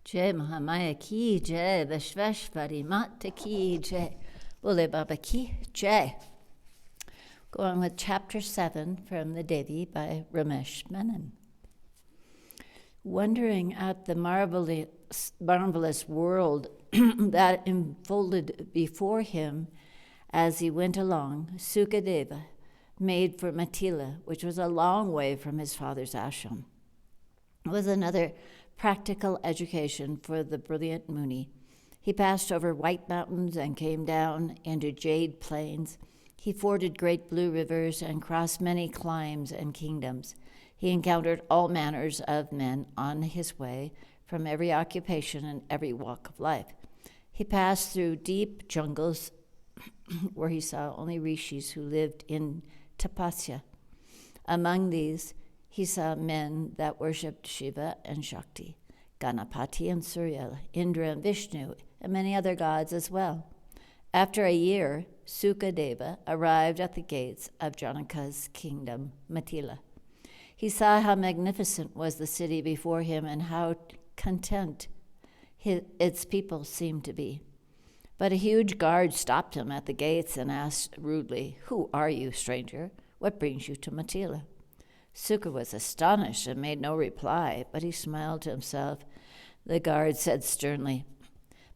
Jai Mahamaya ki jai, Vishveshvari Mata ki jai, Bole Baba ki jai. Go on with chapter 7 from the Devi by Ramesh, Menon. Wondering at the marvelous world that unfolded before him as he went along, Sukadeva made for Matila, which was a long way from his father's ashram. It was another practical education for the brilliant Muni. He passed over white mountains and came down into jade plains. He forded great blue rivers and crossed many climes and kingdoms. He encountered all manners of men on his way, from every occupation and every walk of life. He passed through deep jungles where he saw only rishis who lived in tapasya. Among these, he saw men that worshipped Shiva and Shakti, Ganapati and Surya, Indra and Vishnu, and many other gods as well. After a year, Sukadeva arrived at the gates of Janaka's kingdom, Matila. He saw how magnificent was the city before him and how content its people seemed to be. But a huge guard stopped him at the gates and asked rudely, "Who are you, stranger? What brings you to Matila?" Suka was astonished and made no reply, but he smiled to himself. The guard said sternly,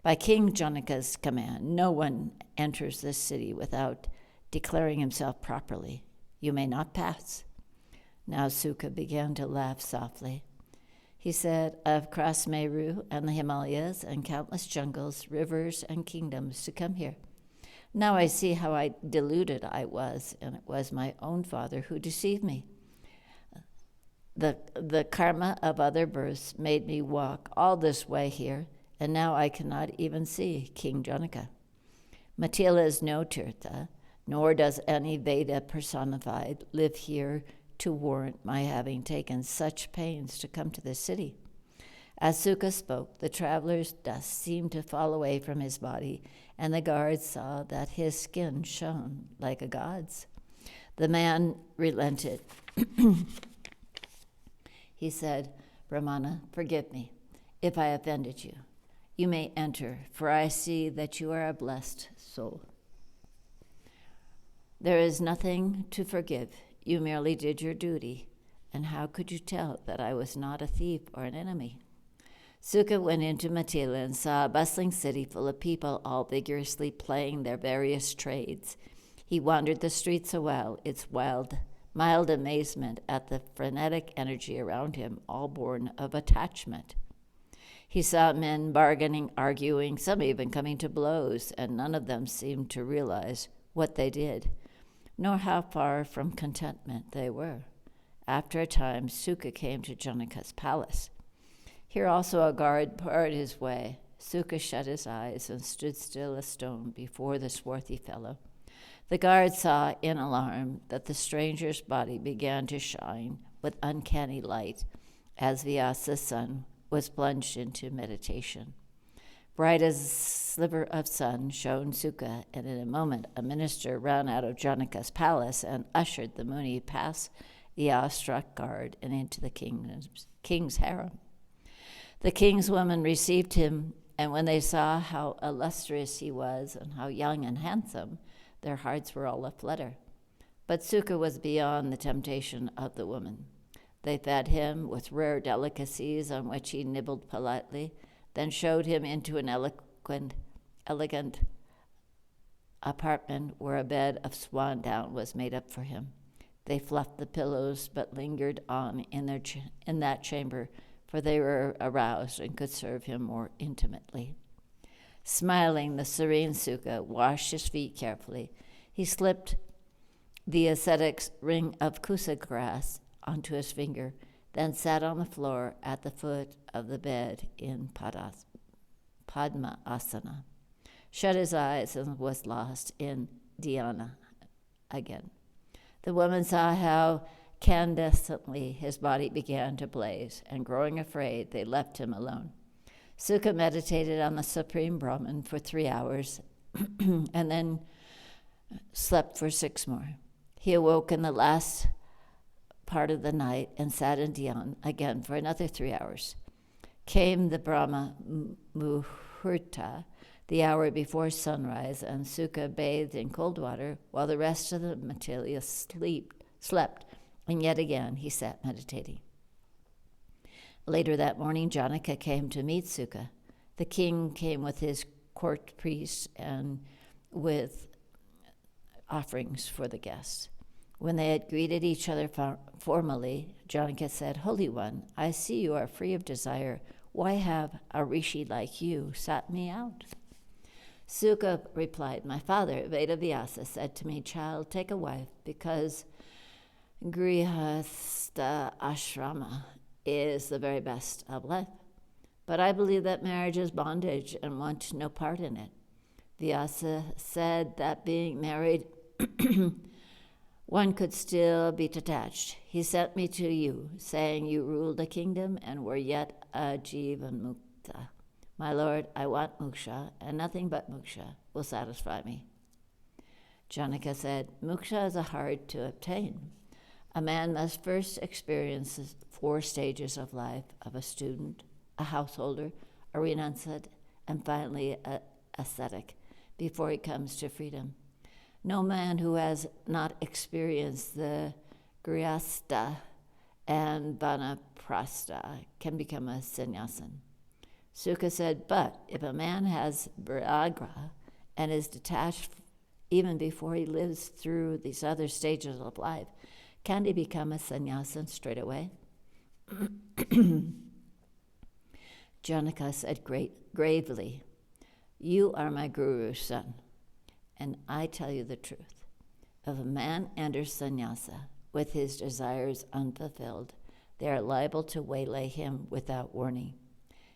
"By King Janaka's command, no one enters this city without declaring himself properly. You may not pass." Now Suka began to laugh softly. He said, "I've crossed Meru and the Himalayas and countless jungles, rivers, and kingdoms to come here. Now I see how deluded I was, and it was my own father who deceived me. The karma of other births made me walk all this way here, and now I cannot even see King Janaka. Matila is no Tirtha, nor does any Veda personified live here to warrant my having taken such pains to come to this city." As Suka spoke, the traveler's dust seemed to fall away from his body, and the guards saw that his skin shone like a god's. The man relented. He said, "Brahmana, forgive me if I offended you. You may enter, for I see that you are a blessed soul." "There is nothing to forgive. You merely did your duty. And how could you tell that I was not a thief or an enemy?" Suka went into Matila and saw a bustling city full of people, all vigorously plying their various trades. He wandered the streets a while, its mild amazement at the frenetic energy around him, all born of attachment. He saw men bargaining, arguing, some even coming to blows, and none of them seemed to realize what they did, nor how far from contentment they were. After a time, Suka came to Janaka's palace. Here also a guard barred his way. Suka shut his eyes and stood still as stone before the swarthy fellow. The guard saw in alarm that the stranger's body began to shine with uncanny light as Vyasa's sun was plunged into meditation. Bright as a sliver of sun shone Suka, and in a moment a minister ran out of Janaka's palace and ushered the Muni past the awestruck guard and into the king's harem. The king's women received him, and when they saw how illustrious he was and how young and handsome, their hearts were all aflutter. But Suka was beyond the temptation of the woman. They fed him with rare delicacies on which he nibbled politely, then showed him into an elegant apartment where a bed of swan down was made up for him. They fluffed the pillows but lingered on in that chamber, for they were aroused and could serve him more intimately. Smiling, the serene Suka washed his feet carefully. He slipped the ascetic's ring of kusa grass onto his finger, then sat on the floor at the foot of the bed in Padma asana, shut his eyes, and was lost in dhyana again. The woman saw how candescently his body began to blaze, and growing afraid, they left him alone. Suka meditated on the Supreme Brahman for 3 hours and then slept for 6 more. He awoke in the last part of the night and sat in dhyan again for another 3 hours. Came the Brahma Muhurta, the hour before sunrise, and Sukha bathed in cold water while the rest of the Matilya slept, and yet again he sat meditating. Later that morning, Janaka came to meet Sukha. The king came with his court priests and with offerings for the guests. When they had greeted each other formally, Janaka said, "Holy One, I see you are free of desire. Why have a rishi like you sought me out?" Sukha replied, "My father, Vedavyasa, said to me, 'Child, take a wife, because grihastha ashrama is the very best of life. But I believe that marriage is bondage and want no part in it.' Vyasa said that being married, one could still be detached. He sent me to you, saying you ruled a kingdom and were yet a jivan mukta. My lord, I want moksha, and nothing but moksha will satisfy me." Janaka said, "Moksha is hard to obtain. A man must first experience the 4 stages of life of a student, a householder, a renunciate, and finally an ascetic before he comes to freedom. No man who has not experienced the grihastha and vanaprastha can become a sannyasin." Sukha said, "But if a man has viragra and is detached even before he lives through these other stages of life, can he become a sannyasin straight away?" Janaka said gravely, "You are my guru's son, and I tell you the truth. If a man enters sannyasa with his desires unfulfilled, they are liable to waylay him without warning.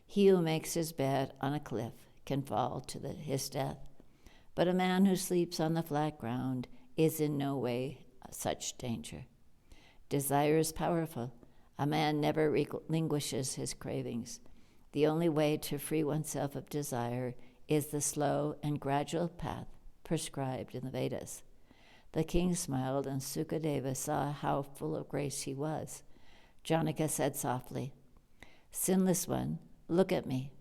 He who makes his bed on a cliff can fall to his death, but a man who sleeps on the flat ground is in no way such danger. Desire is powerful. A man never relinquishes his cravings. The only way to free oneself of desire is the slow and gradual path prescribed in the Vedas." The king smiled, and Sukadeva saw how full of grace he was. Janaka said softly, "Sinless one, look at me.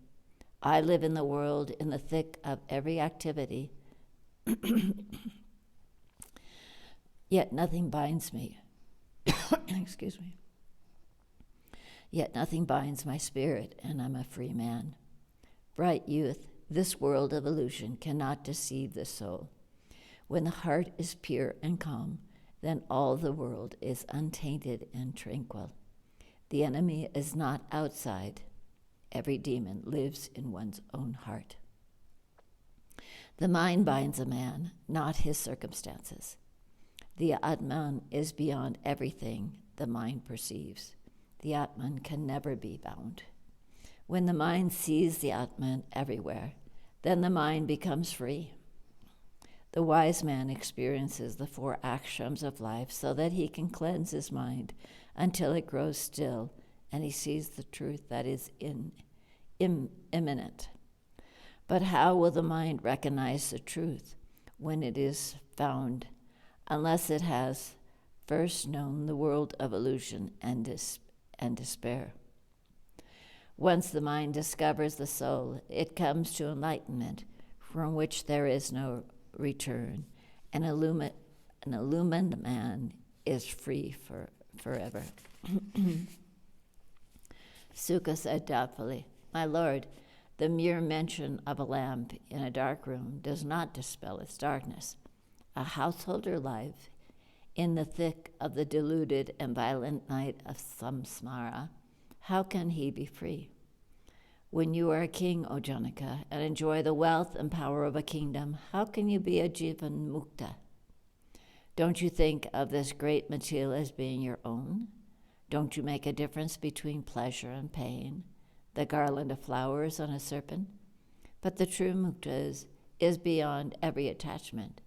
I live in the world in the thick of every activity, yet nothing binds me. Excuse me. Yet nothing binds my spirit, and I'm a free man. Bright youth, this world of illusion cannot deceive the soul. When the heart is pure and calm, then all the world is untainted and tranquil. The enemy is not outside. Every demon lives in one's own heart. The mind binds a man, not his circumstances. The Atman is beyond everything the mind perceives. The Atman can never be bound. When the mind sees the Atman everywhere, then the mind becomes free. The wise man experiences the 4 akshrams of life so that he can cleanse his mind until it grows still and he sees the truth that is imminent. But how will the mind recognize the truth when it is found, unless it has first known the world of illusion and despair? Once the mind discovers the soul, it comes to enlightenment from which there is no return. An illumined man is free forever." Sukha said doubtfully, "My lord, the mere mention of a lamp in a dark room does not dispel its darkness. A householder life in the thick of the deluded and violent night of samsara, how can he be free? When you are a king, O Janaka, and enjoy the wealth and power of a kingdom, how can you be a jivan mukta? Don't you think of this great material as being your own? Don't you make a difference between pleasure and pain, the garland of flowers on a serpent? But the true mukta is beyond every attachment.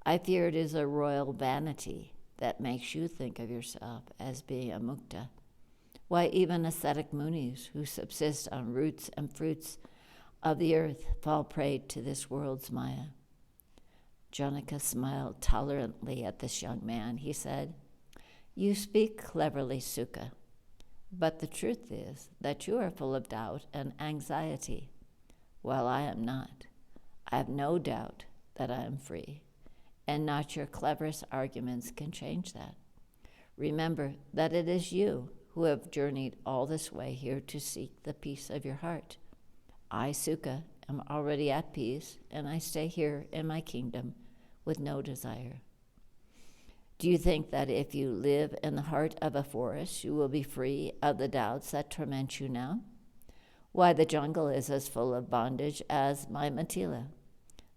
I fear it is a royal vanity that makes you think of yourself as being a mukta. Why, even ascetic munis who subsist on roots and fruits of the earth fall prey to this world's maya." Janaka smiled tolerantly at this young man. He said, "You speak cleverly, Sukha. But the truth is that you are full of doubt and anxiety, while I am not. I have no doubt that I am free, and not your cleverest arguments can change that. Remember that it is you who have journeyed all this way here to seek the peace of your heart. I, Sukha, am already at peace, and I stay here in my kingdom with no desire. Do you think that if you live in the heart of a forest, you will be free of the doubts that torment you now? Why, the jungle is as full of bondage as my Matila.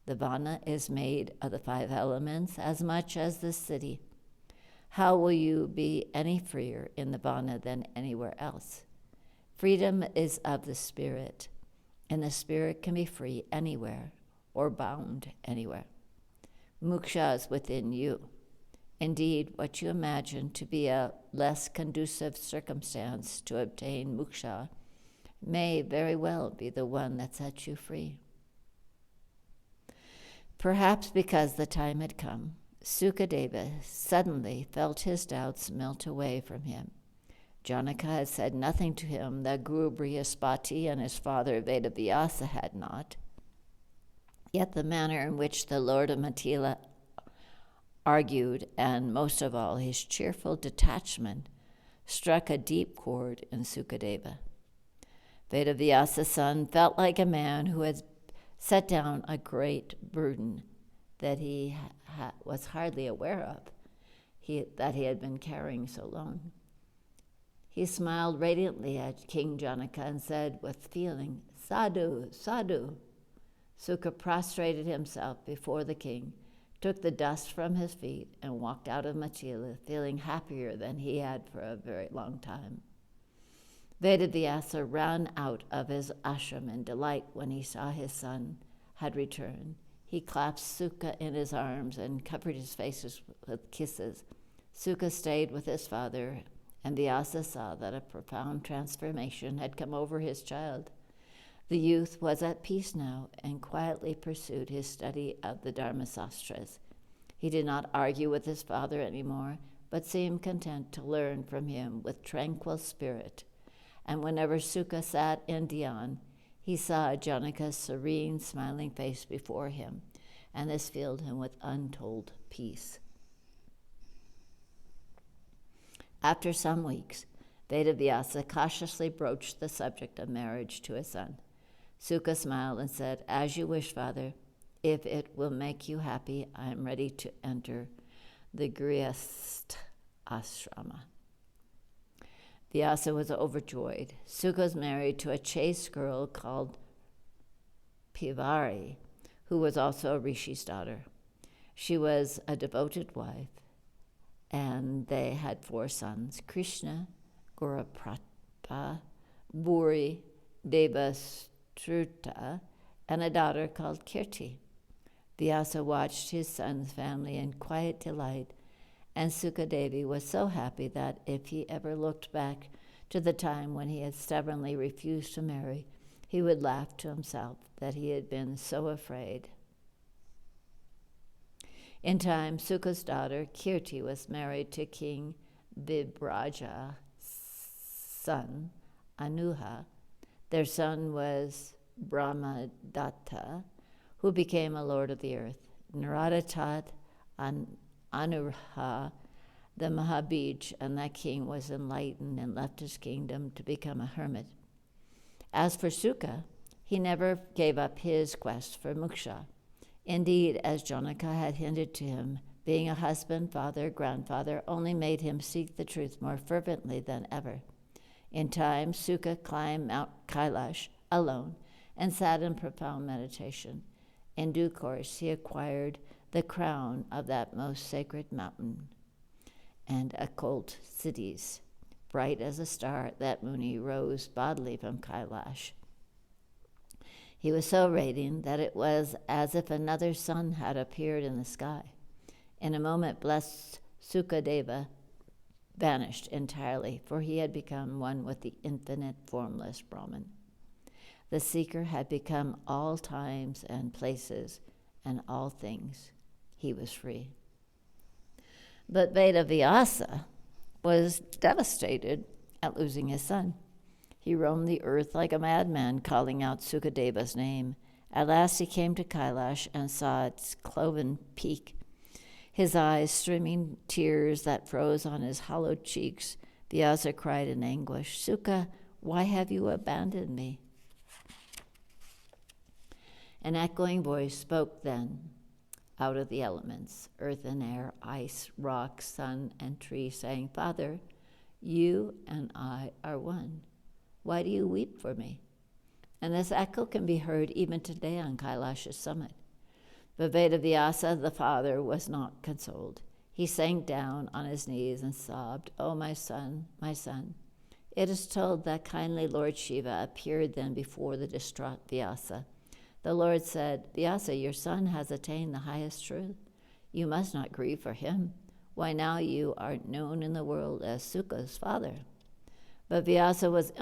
The vana is made of the 5 elements as much as this city. How will you be any freer in the vana than anywhere else? Freedom is of the spirit, and the spirit can be free anywhere or bound anywhere. Moksha is within you. Indeed, what you imagine to be a less conducive circumstance to obtain moksha may very well be the one that sets you free. Perhaps because the time had come, Sukadeva suddenly felt his doubts melt away from him. Janaka had said nothing to him that Guru Brihaspati and his father Vedavyasa had not. Yet the manner in which the Lord of Matila argued, and most of all his cheerful detachment, struck a deep chord in Sukadeva. Vedavyasa's son felt like a man who had set down a great burden that he was hardly aware of, that he had been carrying so long. He smiled radiantly at King Janaka and said with feeling, "Sadhu, sadhu." Sukha prostrated himself before the king, took the dust from his feet, and walked out of Matila, feeling happier than he had for a very long time. Vedavyasa ran out of his ashram in delight when he saw his son had returned. He clasped Sukha in his arms and covered his face with kisses. Sukha stayed with his father, and Vyasa saw that a profound transformation had come over his child. The youth was at peace now and quietly pursued his study of the Dharmasastras. He did not argue with his father anymore, but seemed content to learn from him with tranquil spirit. And whenever Sukha sat in dhyan, he saw Janaka's serene, smiling face before him, and this filled him with untold peace. After some weeks, Vedavyasa cautiously broached the subject of marriage to his son. Sukha smiled and said, "As you wish, father. If it will make you happy, I am ready to enter the Grihastha ashrama." Vyasa was overjoyed. Sukha was married to a chaste girl called Pivari, who was also a rishi's daughter. She was a devoted wife, and they had 4 sons: Krishna, Gauraprata, Buri, Devastruta, and a daughter called Kirti. Vyasa watched his son's family in quiet delight, and Sukadevi was so happy that if he ever looked back to the time when he had stubbornly refused to marry, he would laugh to himself that he had been so afraid. In time, Sukha's daughter Kirti was married to King Vibraja's son, Anuha. Their son was Brahmadatta, who became a lord of the earth. Naradatat and Anurha, the Mahabij, and that king was enlightened and left his kingdom to become a hermit. As for Sukha, he never gave up his quest for moksha. Indeed, as Janaka had hinted to him, being a husband, father, grandfather only made him seek the truth more fervently than ever. In time, Sukha climbed Mount Kailash alone and sat in profound meditation. In due course, he acquired the crown of that most sacred mountain and occult cities. Bright as a star, that Muni rose bodily from Kailash. He was so radiant that it was as if another sun had appeared in the sky. In a moment, blessed Sukadeva vanished entirely, for he had become one with the infinite formless Brahman. The seeker had become all times and places and all things. He was free. But Vedavyasa was devastated at losing his son. He roamed the earth like a madman, calling out Sukadeva's name. At last he came to Kailash and saw its cloven peak. His eyes streaming tears that froze on his hollowed cheeks, Vyasa cried in anguish, "Suka, why have you abandoned me?" An echoing voice spoke then out of the elements, earth and air, ice, rock, sun, and tree, saying, "Father, you and I are one. Why do you weep for me?" And this echo can be heard even today on Kailash's summit. But Vedavyasa, the father, was not consoled. He sank down on his knees and sobbed, "Oh, my son, my son." It is told that kindly Lord Shiva appeared then before the distraught Vyasa. The Lord said, "Vyasa, your son has attained the highest truth. You must not grieve for him. Why, now you are known in the world as Suka's father." But Vyasa was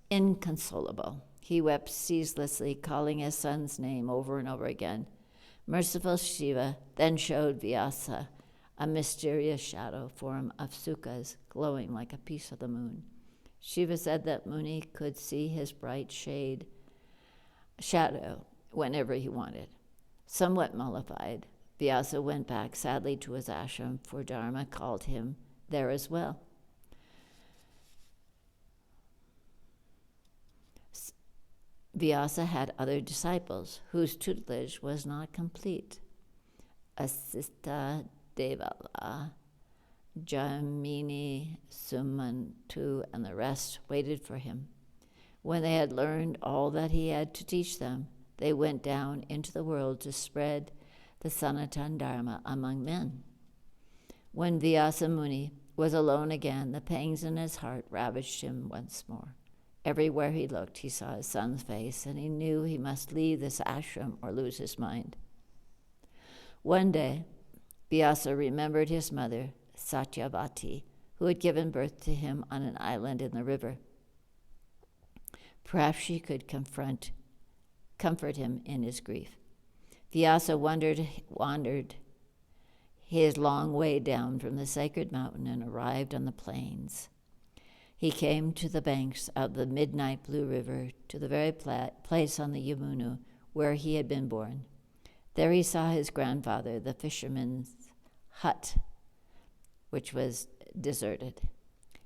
inconsolable. He wept ceaselessly, calling his son's name over and over again. Merciful Shiva then showed Vyasa a mysterious shadow form of Suka's, glowing like a piece of the moon. Shiva said that Muni could see his bright shadow whenever he wanted. Somewhat mollified, Vyasa went back sadly to his ashram, for Dharma called him there as well. Vyasa had other disciples whose tutelage was not complete. Asista Devala, Jamini, Sumantu, and the rest waited for him. When they had learned all that he had to teach them, they went down into the world to spread the Sanatan Dharma among men. When Vyasa Muni was alone again, the pangs in his heart ravaged him once more. Everywhere he looked, he saw his son's face, and he knew he must leave this ashram or lose his mind. One day, Vyasa remembered his mother, Satyavati, who had given birth to him on an island in the river. Perhaps she could comfort him in his grief. Vyasa wandered his long way down from the sacred mountain and arrived on the plains. He came to the banks of the midnight blue river, to the very place on the Yamuna where he had been born. There he saw his grandfather, the fisherman's hut, which was deserted.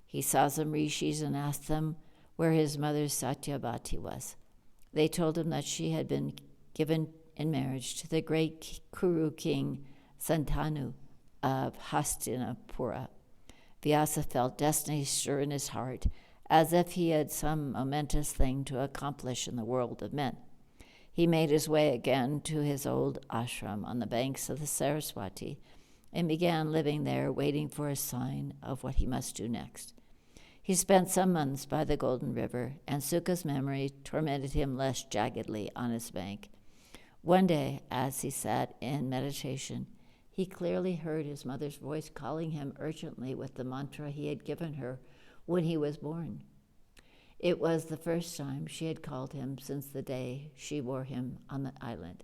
He saw some rishis and asked them where his mother Satyavati was. They told him that she had been given in marriage to the great Kuru king Santanu of Hastinapura. Vyasa felt destiny stir in his heart, as if he had some momentous thing to accomplish in the world of men. He made his way again to his old ashram on the banks of the Saraswati and began living there, waiting for a sign of what he must do next. He spent some months by the Golden River, and Suka's memory tormented him less jaggedly on its bank. One day, as he sat in meditation, he clearly heard his mother's voice calling him urgently with the mantra he had given her when he was born. It was the first time she had called him since the day she bore him on the island,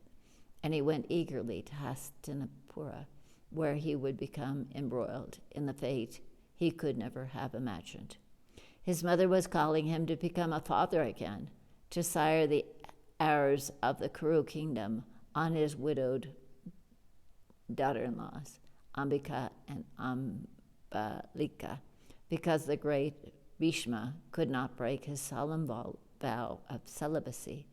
and he went eagerly to Hastinapura, where he would become embroiled in the fate he could never have imagined. His mother was calling him to become a father again, to sire the heirs of the Kuru kingdom on his widowed daughter-in-laws, Ambika and Ambalika, because the great Bhishma could not break his solemn vow of celibacy.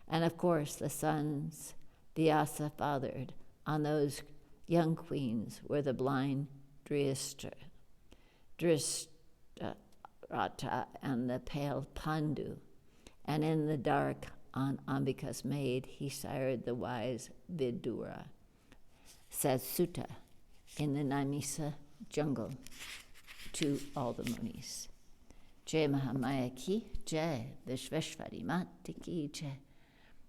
And of course, the sons Vyasa fathered on those young queens were the blind Dristarata and the pale Pandu, and in the dark on Ambika's maid he sired the wise Vidura, says Sutta in the Naimisa jungle to all the Munis. Jai Mahamaya ki jai, Vishveshwari Mata ki jai,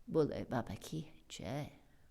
Bole Baba ki jai.